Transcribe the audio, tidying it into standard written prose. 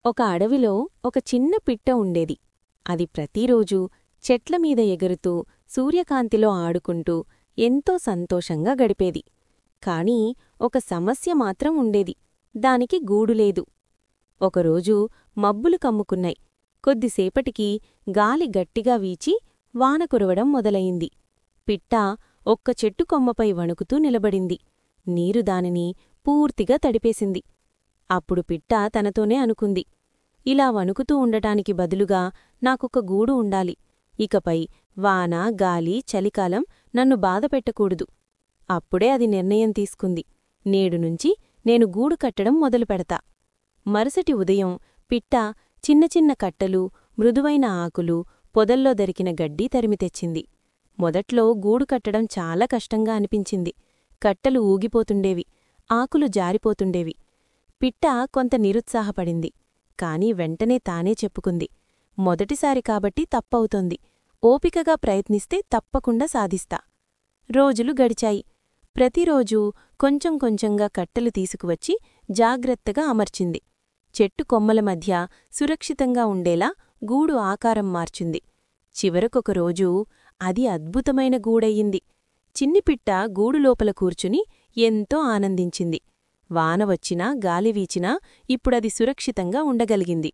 ఒక అడవిలో ఒక చిన్న పిట్ట ఉండేది. అది ప్రతిరోజూ చెట్లమీద ఎగురుతూ సూర్యకాంతిలో ఆడుకుంటూ ఎంతో సంతోషంగా గడిపేది. కాని ఒక సమస్య మాత్రం ఉండేది. దానికి గూడులేదు. ఒకరోజు మబ్బులు కమ్ముకున్నాయి. కొద్దిసేపటికి గాలి గట్టిగా వీచి వాన కురవడం మొదలయింది. పిట్ట ఒక్క చెట్టు కొమ్మపై వణుకుతూ నిలబడింది. నీరు దానిని పూర్తిగా తడిపేసింది. అప్పుడు పిట్ట తనతోనే అనుకుంది, ఇలా వణుకుతూ ఉండటానికి బదులుగా నాకొక గూడు ఉండాలి. ఇకపై వాన, గాలి, చలికాలం నన్ను బాధపెట్టకూడదు. అప్పుడే అది నిర్ణయం తీసుకుంది. నేడునుంచి నేను గూడు కట్టడం మొదలుపెడతా. మరుసటి ఉదయం పిట్ట చిన్న చిన్న కట్టలు, మృదువైన ఆకులు, పొదల్లో దొరికిన గడ్డి తరిమితెచ్చింది. మొదట్లో గూడు కట్టడం చాలా కష్టంగా అనిపించింది. కట్టలు ఊగిపోతుండేవి, ఆకులు జారిపోతుండేవి. పిట్ట కొంత నిరుత్సాహపడింది. కాని వెంటనే తానే చెప్పుకుంది, మొదటిసారి కాబట్టి తప్పవుతోంది. ఓపికగా ప్రయత్నిస్తే తప్పకుండా సాధిస్తా. రోజులు గడిచాయి. ప్రతిరోజూ కొంచెం కొంచెంగా కట్టెలు తీసుకువచ్చి జాగ్రత్తగా అమర్చింది. చెట్టు కొమ్మల మధ్య సురక్షితంగా ఉండేలా గూడు ఆకారం మార్చింది. చివరకొకరోజు అది అద్భుతమైన గూడయ్యింది. చిన్నిపిట్ట గూడు లోపల కూర్చుని ఎంతో ఆనందించింది. వాన వచ్చినా, గాలి వీచినా ఇప్పుడది సురక్షితంగా ఉండగలిగింది.